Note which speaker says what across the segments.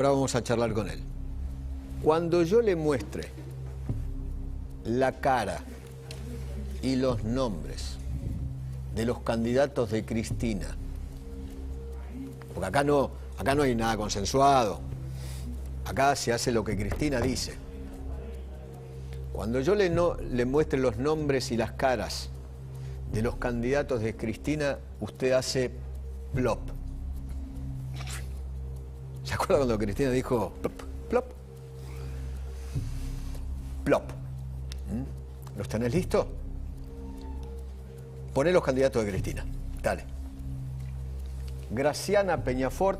Speaker 1: Ahora vamos a charlar con él. Cuando yo le muestre la cara y los nombres de los candidatos de Cristina, porque acá no hay nada consensuado, acá se hace lo que Cristina dice. Cuando yo le muestre los nombres y las caras de los candidatos de Cristina, usted hace plop. ¿Se acuerda cuando Cristina dijo plop, plop? Plop. ¿Los tenés listos? Poné los candidatos de Cristina. Dale. Graciana Peñafort,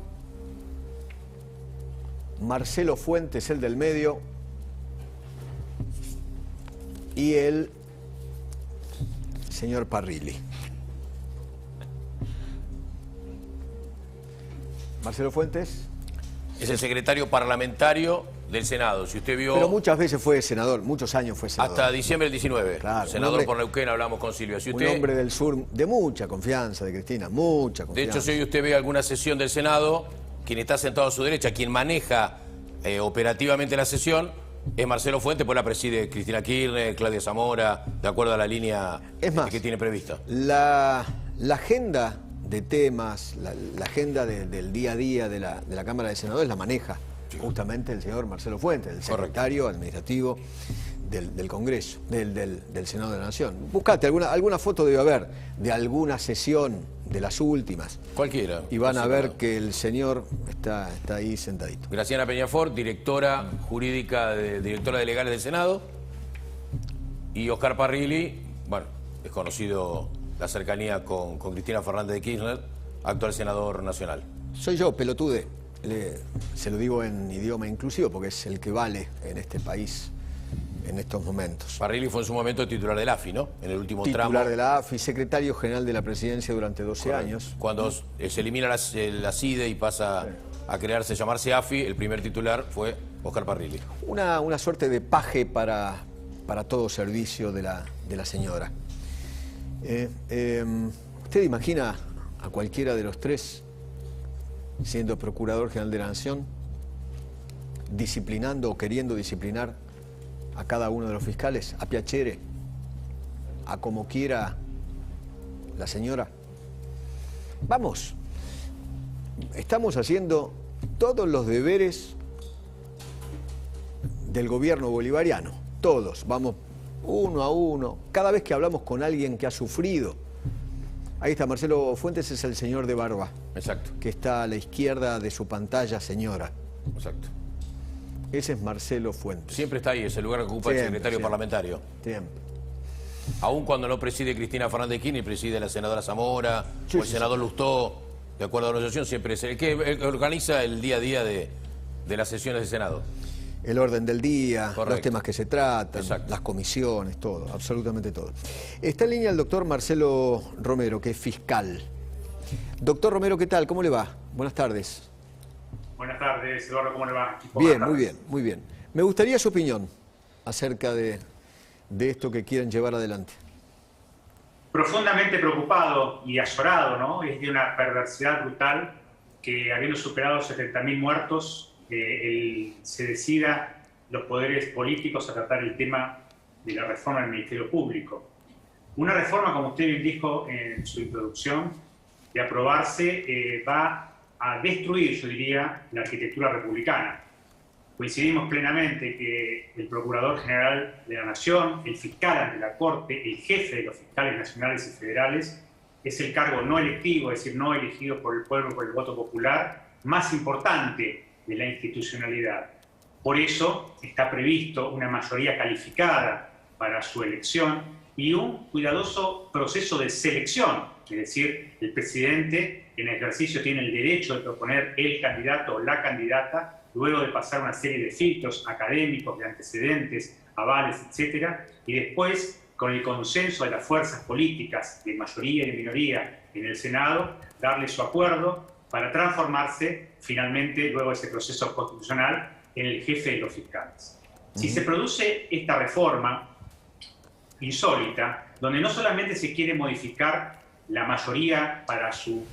Speaker 1: Marcelo Fuentes, el del medio, y el señor Parrilli. Marcelo Fuentes
Speaker 2: es el secretario parlamentario del Senado. Si usted vio...
Speaker 1: Pero muchas veces fue senador, muchos años fue senador.
Speaker 2: Hasta diciembre del 19.
Speaker 1: Claro,
Speaker 2: senador por Neuquén, hablamos con Silvia. Si usted,
Speaker 1: un hombre del sur de mucha confianza de Cristina, mucha confianza.
Speaker 2: De hecho, si hoy usted ve alguna sesión del Senado, quien está sentado a su derecha, quien maneja operativamente la sesión, es Marcelo Fuentes, pues la preside Cristina Kirchner, Claudia Zamora, de acuerdo a la línea que tiene prevista.
Speaker 1: La agenda de temas, la agenda del día a día de la Cámara de Senadores la maneja justamente el señor Marcelo Fuentes, el secretario administrativo del Congreso, del Senado de la Nación. Buscate, alguna foto debe haber de alguna sesión de las últimas.
Speaker 2: Cualquiera.
Speaker 1: Y van a ver que el señor está ahí sentadito.
Speaker 2: Graciana Peñafort, directora jurídica, directora de legales del Senado. Y Oscar Parrilli, bueno, es conocido la cercanía con Cristina Fernández de Kirchner, actual senador nacional.
Speaker 1: Soy yo, pelotude. Se lo digo en idioma inclusivo porque es el que vale en este país en estos momentos.
Speaker 2: Parrilli fue en su momento titular del AFI, ¿no? En el último tramo.
Speaker 1: Titular de la AFI, secretario general de la presidencia durante 12 años.
Speaker 2: Cuando se elimina la CIDE y pasa a llamarse AFI, el primer titular fue Oscar Parrilli.
Speaker 1: Una suerte de paje para todo servicio de la señora. ¿Usted imagina a cualquiera de los tres siendo Procurador General de la Nación, disciplinando o queriendo disciplinar a cada uno de los fiscales, a piacere, a como quiera la señora? Vamos, estamos haciendo todos los deberes del gobierno bolivariano, todos, vamos uno a uno, cada vez que hablamos con alguien que ha sufrido. Ahí está, Marcelo Fuentes es el señor de barba.
Speaker 2: Exacto.
Speaker 1: Que está a la izquierda de su pantalla, señora.
Speaker 2: Exacto.
Speaker 1: Ese es Marcelo Fuentes.
Speaker 2: Siempre está ahí, es el lugar que ocupa el secretario parlamentario.
Speaker 1: Siempre.
Speaker 2: Aún cuando no preside Cristina Fernández de Kirchner, preside la senadora Zamora o el senador Lustó, de acuerdo a la organización, siempre es el que organiza el día a día de las sesiones del Senado.
Speaker 1: El orden del día,
Speaker 2: correcto,
Speaker 1: los temas que se tratan, las comisiones, todo, absolutamente todo. Está en línea el doctor Marcelo Romero, que es fiscal. Doctor Romero, ¿qué tal? ¿Cómo le va? Buenas tardes.
Speaker 3: Buenas tardes, Eduardo, ¿cómo le va?
Speaker 1: Bien, muy bien, muy bien. Me gustaría su opinión acerca de esto que quieren llevar adelante.
Speaker 3: Profundamente preocupado y azorado, ¿no? Es de una perversidad brutal que, habiendo superado 70.000 muertos, se decida los poderes políticos a tratar el tema de la reforma del Ministerio Público. Una reforma, como usted bien dijo en su introducción, de aprobarse, va a destruir, yo diría, la arquitectura republicana. Coincidimos plenamente que el Procurador General de la Nación, el fiscal ante la Corte, el jefe de los fiscales nacionales y federales, es el cargo no electivo, es decir, no elegido por el pueblo, por el voto popular, más importante de la institucionalidad. Por eso está previsto una mayoría calificada para su elección y un cuidadoso proceso de selección, es decir, el presidente en ejercicio tiene el derecho de proponer el candidato o la candidata luego de pasar una serie de filtros académicos, de antecedentes, avales, etcétera, y después, con el consenso de las fuerzas políticas de mayoría y de minoría en el Senado, darle su acuerdo para transformarse finalmente, luego de ese proceso constitucional, en el jefe de los fiscales. Si se produce esta reforma insólita, donde no solamente se quiere modificar la mayoría para su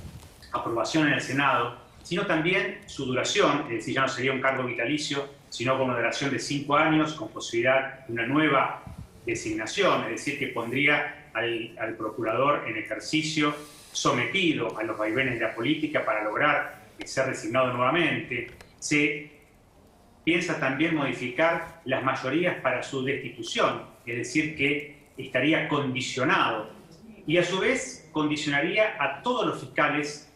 Speaker 3: aprobación en el Senado, sino también su duración, es decir, ya no sería un cargo vitalicio, sino con una duración de 5 años, con posibilidad de una nueva designación, es decir, que pondría al procurador en ejercicio sometido a los vaivenes de la política para lograr ser designado nuevamente. Se piensa también modificar las mayorías para su destitución, es decir, que estaría condicionado y a su vez condicionaría a todos los fiscales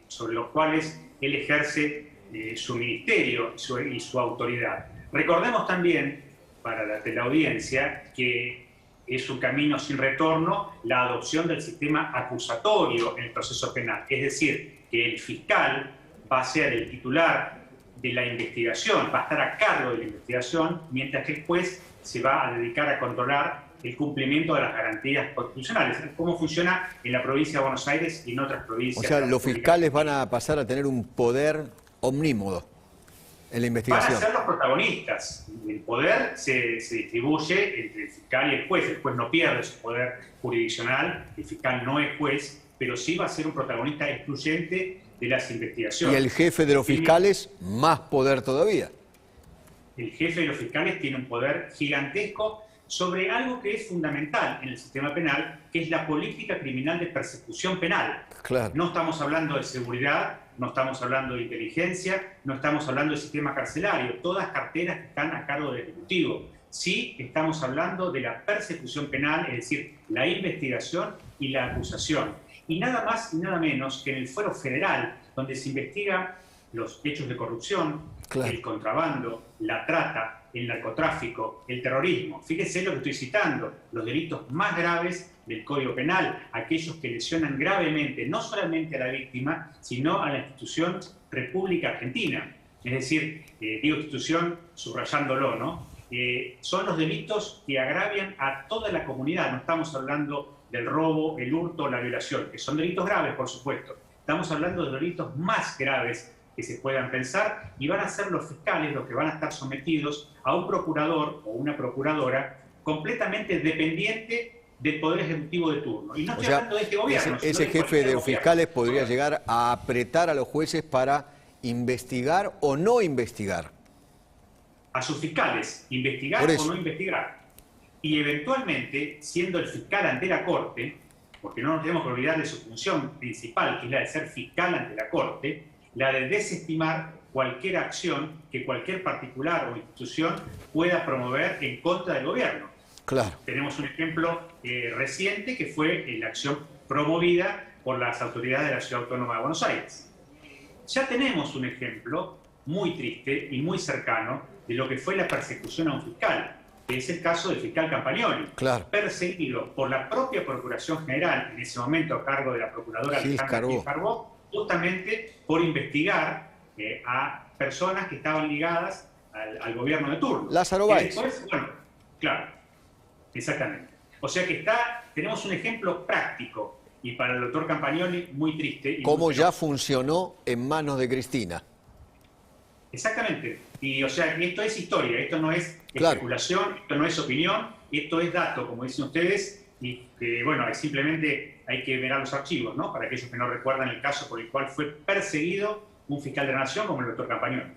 Speaker 3: sobre los cuales él ejerce su ministerio y su autoridad. Recordemos también, para la audiencia, que es un camino sin retorno la adopción del sistema acusatorio en el proceso penal. Es decir, que el fiscal va a ser el titular de la investigación, va a estar a cargo de la investigación, mientras que el juez se va a dedicar a controlar el cumplimiento de las garantías constitucionales. ¿Cómo funciona en la provincia de Buenos Aires y en otras provincias?
Speaker 1: O sea, los fiscales van a pasar a tener un poder omnímodo en la investigación.
Speaker 3: Van a ser los protagonistas. El poder se distribuye entre el fiscal y el juez. El juez no pierde su poder jurisdiccional, el fiscal no es juez, pero sí va a ser un protagonista excluyente de las investigaciones.
Speaker 1: Y el jefe de los fiscales, más poder todavía.
Speaker 3: El jefe de los fiscales tiene un poder gigantesco sobre algo que es fundamental en el sistema penal, que es la política criminal de persecución penal.
Speaker 1: Claro.
Speaker 3: No estamos hablando de seguridad, no estamos hablando de inteligencia, no estamos hablando del sistema carcelario, todas carteras que están a cargo del Ejecutivo. Sí estamos hablando de la persecución penal, es decir, la investigación y la acusación. Y nada más y nada menos que en el fuero federal, donde se investigan los hechos de corrupción, claro, el contrabando, la trata, el narcotráfico, el terrorismo. Fíjese lo que estoy citando, los delitos más graves del Código Penal, aquellos que lesionan gravemente no solamente a la víctima, sino a la institución República Argentina. Es decir, digo institución subrayándolo, ¿no? Son los delitos que agravian a toda la comunidad. No estamos hablando del robo, el hurto, la violación, que son delitos graves, por supuesto. Estamos hablando de delitos más graves que se puedan pensar, y van a ser los fiscales los que van a estar sometidos a un procurador o una procuradora completamente dependiente del Poder Ejecutivo de turno. Y no estoy hablando de este gobierno.
Speaker 1: Ese jefe de los fiscales podría llegar a apretar a los jueces para investigar o no investigar.
Speaker 3: A sus fiscales, investigar o no investigar. Y eventualmente, siendo el fiscal ante la Corte, porque no nos tenemos que olvidar de su función principal, que es la de ser fiscal ante la Corte, la de desestimar cualquier acción que cualquier particular o institución pueda promover en contra del gobierno.
Speaker 1: Claro.
Speaker 3: Tenemos un ejemplo reciente que fue la acción promovida por las autoridades de la Ciudad Autónoma de Buenos Aires. Ya tenemos un ejemplo muy triste y muy cercano de lo que fue la persecución a un fiscal, que es el caso del fiscal Campagnoli,
Speaker 1: claro,
Speaker 3: perseguido por la propia Procuración General, en ese momento a cargo de la Procuradora Alejandra Gil Carbó, justamente por investigar a personas que estaban ligadas al gobierno de turno.
Speaker 1: Lázaro Báez.
Speaker 3: Bueno, claro, exactamente. O sea que tenemos un ejemplo práctico y para el doctor Campagnoli muy triste.
Speaker 1: Como ya funcionó en manos de Cristina.
Speaker 3: Exactamente. Y o sea, esto es historia, esto no es especulación, esto no es opinión, esto es dato, como dicen ustedes, y que, bueno, simplemente hay que ver a los archivos, ¿no? Para aquellos que no recuerdan el caso por el cual fue perseguido un fiscal de la Nación como el doctor Campagnoli.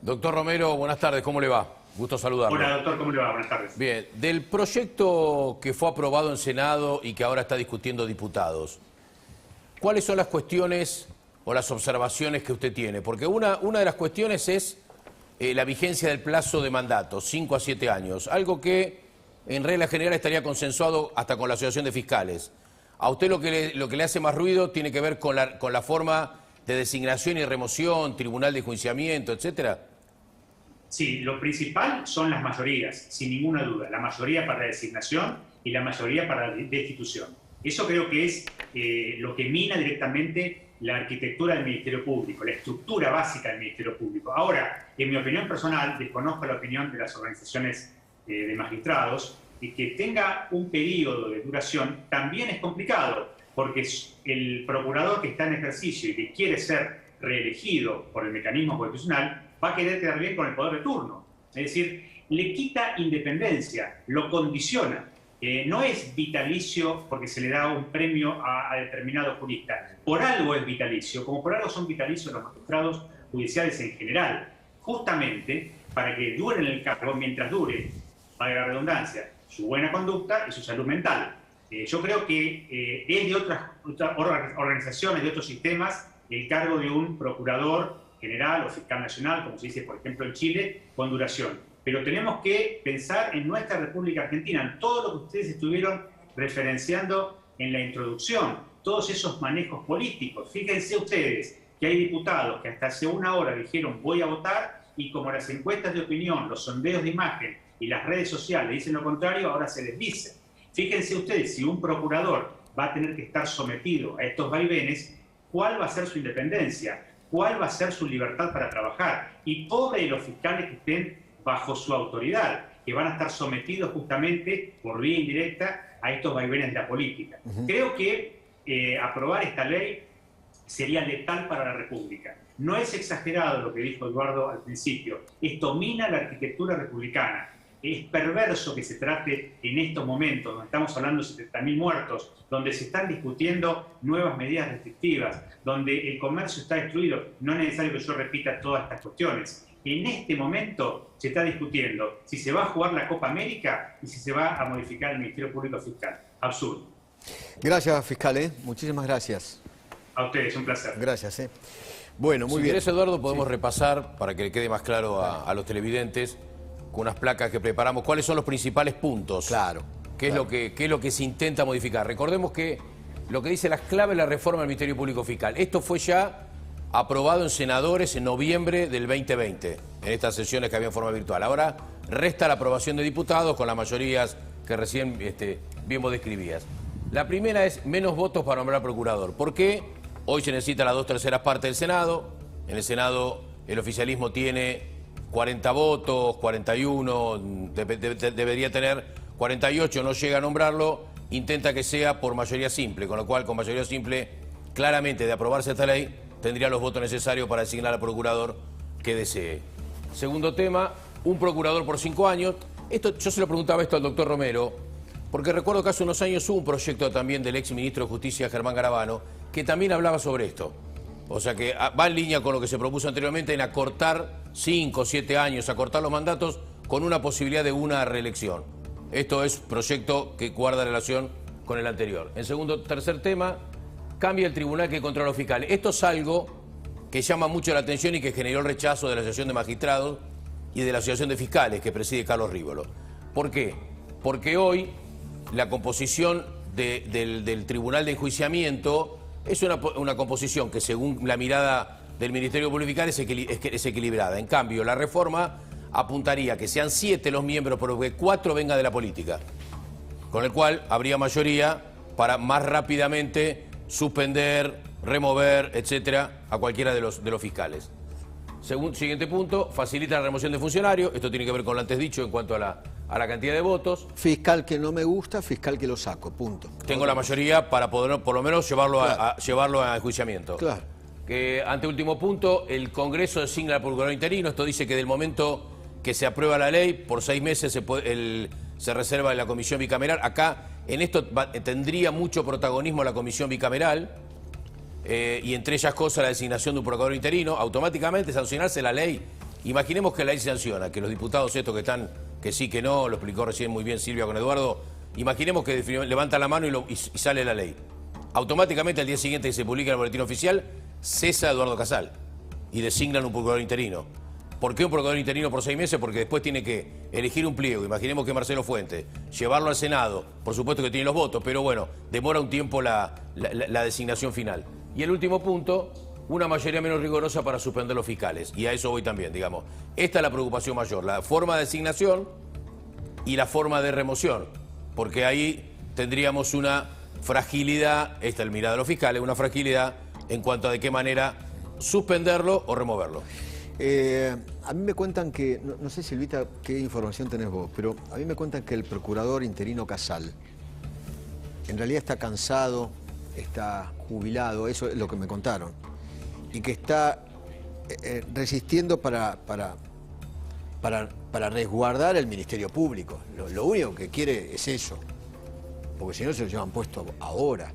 Speaker 2: Doctor Romero, buenas tardes, ¿cómo le va? Gusto saludarlo.
Speaker 3: Hola, doctor, ¿cómo le va? Buenas tardes.
Speaker 2: Bien, del proyecto que fue aprobado en Senado y que ahora está discutiendo diputados, ¿cuáles son las cuestiones o las observaciones que usted tiene? Porque una de las cuestiones es la vigencia del plazo de mandato, 5 a 7 años, algo que en regla general estaría consensuado hasta con la Asociación de Fiscales. A usted lo que le hace más ruido tiene que ver con la forma de designación y remoción, tribunal de enjuiciamiento, etcétera.
Speaker 3: Sí, lo principal son las mayorías, sin ninguna duda. La mayoría para la designación y la mayoría para la destitución. Eso creo que es lo que mina directamente la arquitectura del Ministerio Público, la estructura básica del Ministerio Público. Ahora, en mi opinión personal, desconozco la opinión de las organizaciones de magistrados, y que tenga un periodo de duración también es complicado, porque el procurador que está en ejercicio y que quiere ser reelegido por el mecanismo constitucional va a querer quedar bien con el poder de turno. Es decir, le quita independencia, lo condiciona. no es vitalicio porque se le da un premio a determinado jurista. Por algo es vitalicio, como por algo son vitalicios los magistrados judiciales en general, justamente para que duren el cargo mientras dure, valga la redundancia, su buena conducta y su salud mental. Yo creo que es de otras organizaciones, de otros sistemas, el cargo de un procurador general o fiscal nacional, como se dice, por ejemplo, en Chile, con duración. Pero tenemos que pensar en nuestra República Argentina, en todo lo que ustedes estuvieron referenciando en la introducción, todos esos manejos políticos. Fíjense ustedes que hay diputados que hasta hace una hora dijeron voy a votar, y como las encuestas de opinión, los sondeos de imagen y las redes sociales dicen lo contrario, ahora se les dice. Fíjense ustedes, si un procurador va a tener que estar sometido a estos vaivenes, ¿cuál va a ser su independencia? ¿Cuál va a ser su libertad para trabajar? Y pobre de los fiscales que estén bajo su autoridad, que van a estar sometidos justamente por vía indirecta a estos vaivenes de la política. Creo que aprobar esta ley sería letal para la República. No es exagerado lo que dijo Eduardo al principio, esto mina la arquitectura republicana. Es perverso que se trate en estos momentos, donde estamos hablando de 70.000 muertos, donde se están discutiendo nuevas medidas restrictivas, donde el comercio está destruido. No es necesario que yo repita todas estas cuestiones. En este momento se está discutiendo si se va a jugar la Copa América y si se va a modificar el Ministerio Público Fiscal. Absurdo.
Speaker 1: Gracias, fiscal. Muchísimas gracias.
Speaker 3: A ustedes, un placer.
Speaker 1: Gracias. Bueno, muy bien.
Speaker 2: Si querés, Eduardo, podemos repasar, para que le quede más claro a los televidentes, con unas placas que preparamos, cuáles son los principales puntos.
Speaker 1: Claro.
Speaker 2: ¿Qué es lo que se intenta modificar? Recordemos que lo que dice las claves de la reforma del Ministerio Público Fiscal. Esto fue ya aprobado en senadores en noviembre del 2020, en estas sesiones que había en forma virtual. Ahora resta la aprobación de diputados con las mayorías que recién bien vos describías. La primera es menos votos para nombrar procurador. ¿Por qué? Hoy se necesita las 2/3 partes del Senado. En el Senado el oficialismo tiene 40 votos, 41, debería tener 48, no llega a nombrarlo, intenta que sea por mayoría simple, con lo cual con mayoría simple, claramente de aprobarse esta ley, tendría los votos necesarios para designar al procurador que desee. Segundo tema, un procurador por 5 años. Yo se lo preguntaba esto al doctor Romero, porque recuerdo que hace unos años hubo un proyecto también del ex ministro de Justicia, Germán Garabano, que también hablaba sobre esto. O sea que va en línea con lo que se propuso anteriormente en acortar 5 o 7 años, acortar los mandatos con una posibilidad de una reelección. Esto es proyecto que guarda relación con el anterior. En tercer tema, cambia el tribunal que controla a los fiscales. Esto es algo que llama mucho la atención y que generó el rechazo de la Asociación de Magistrados y de la Asociación de Fiscales que preside Carlos Rívolo. ¿Por qué? Porque hoy la composición del tribunal de enjuiciamiento es una composición que según la mirada del Ministerio Público Fiscal es equilibrada. En cambio, la reforma apuntaría a que sean 7 los miembros, pero que 4 vengan de la política. Con el cual habría mayoría para más rápidamente suspender, remover, etcétera, a cualquiera de los fiscales. Siguiente punto, facilita la remoción de funcionarios. Esto tiene que ver con lo antes dicho en cuanto a la cantidad de votos.
Speaker 1: Fiscal que no me gusta, fiscal que lo saco, punto.
Speaker 2: Tengo la mayoría para poder, por lo menos, llevarlo,
Speaker 1: claro,
Speaker 2: llevarlo a enjuiciamiento.
Speaker 1: Claro.
Speaker 2: Anteúltimo punto, el Congreso designa al procurador interino. Esto dice que del momento que se aprueba la ley, por 6 meses se reserva en la comisión bicameral. Acá, en esto tendría mucho protagonismo la comisión bicameral, y entre ellas cosas la designación de un procurador interino. Automáticamente sancionarse la ley. Imaginemos que la ley sanciona, que los diputados estos que están, que sí, que no, lo explicó recién muy bien Silvia con Eduardo, imaginemos que levanta la mano y sale la ley. Automáticamente al día siguiente que se publica en el boletín oficial, cesa a Eduardo Casal y designan un procurador interino. ¿Por qué un procurador interino por 6 meses? Porque después tiene que elegir un pliego. Imaginemos que Marcelo Fuentes, llevarlo al Senado, por supuesto que tiene los votos, pero bueno, demora un tiempo la designación final. Y el último punto, una mayoría menos rigorosa para suspender los fiscales. Y a eso voy también, digamos. Esta es la preocupación mayor, la forma de designación y la forma de remoción. Porque ahí tendríamos una fragilidad, esta es la mirada de los fiscales, una fragilidad en cuanto a de qué manera suspenderlo o removerlo.
Speaker 1: A mí me cuentan que, no sé Silvita qué información tenés vos, pero a mí me cuentan que el procurador interino Casal en realidad está cansado, está jubilado, eso es lo que me contaron, y que está resistiendo para resguardar el Ministerio Público. Lo único que quiere es eso. porque si no se lo llevan puesto ahora.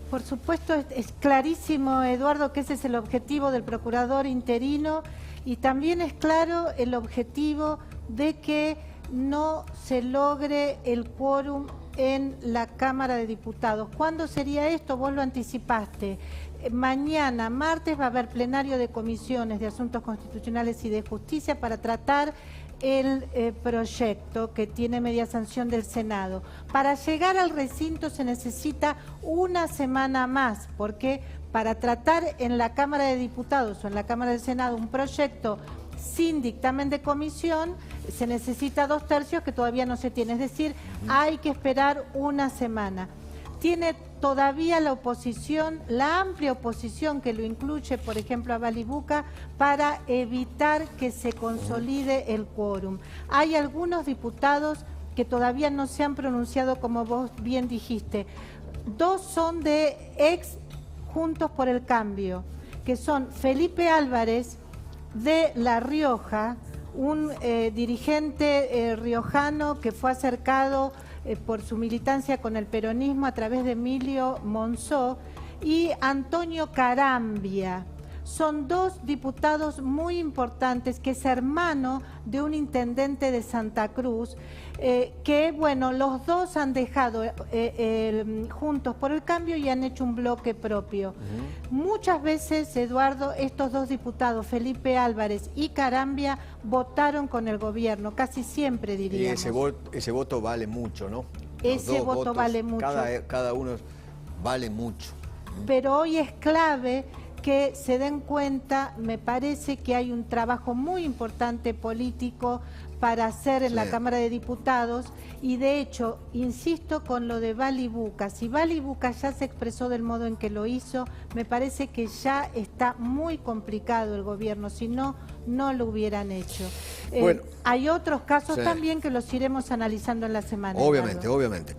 Speaker 4: Por supuesto, es clarísimo, Eduardo, que ese es el objetivo del procurador interino, y también es claro el objetivo de que no se logre el quórum en la Cámara de Diputados. ¿Cuándo sería esto? Vos lo anticipaste. Mañana, martes, va a haber plenario de comisiones de Asuntos Constitucionales y de Justicia para tratar el proyecto que tiene media sanción del Senado. Para llegar al recinto se necesita una semana más, porque para tratar en la Cámara de Diputados o en la Cámara del Senado un proyecto sin dictamen de comisión se necesita 2/3, que todavía no se tiene, es decir, hay que esperar una semana. Tiene todavía la oposición, la amplia oposición que lo incluye, por ejemplo, a Balibuca, para evitar que se consolide el quórum. Hay algunos diputados que todavía no se han pronunciado, como vos bien dijiste. 2 son de ex Juntos por el Cambio, que son Felipe Álvarez de La Rioja, un dirigente riojano que fue acercado por su militancia con el peronismo a través de Emilio Monzó, y Antonio Carambia. Son 2 diputados muy importantes, que es hermano de un intendente de Santa Cruz, que, bueno, los dos han dejado Juntos por el Cambio y han hecho un bloque propio. Muchas veces, Eduardo, estos 2 diputados, Felipe Álvarez y Carambia, votaron con el gobierno, casi siempre, diríamos.
Speaker 1: Y ese voto vale mucho, ¿no?
Speaker 4: Ese voto vale mucho.
Speaker 1: Cada uno vale mucho.
Speaker 4: Pero hoy es clave que se den cuenta, me parece que hay un trabajo muy importante político para hacer en la Cámara de Diputados, y de hecho, insisto con lo de Balibuca, si Balibuca ya se expresó del modo en que lo hizo, me parece que ya está muy complicado el gobierno, si no, no lo hubieran hecho. Bueno, hay otros casos también que los iremos analizando en la semana.
Speaker 1: Obviamente,
Speaker 4: Eduardo.
Speaker 1: obviamente.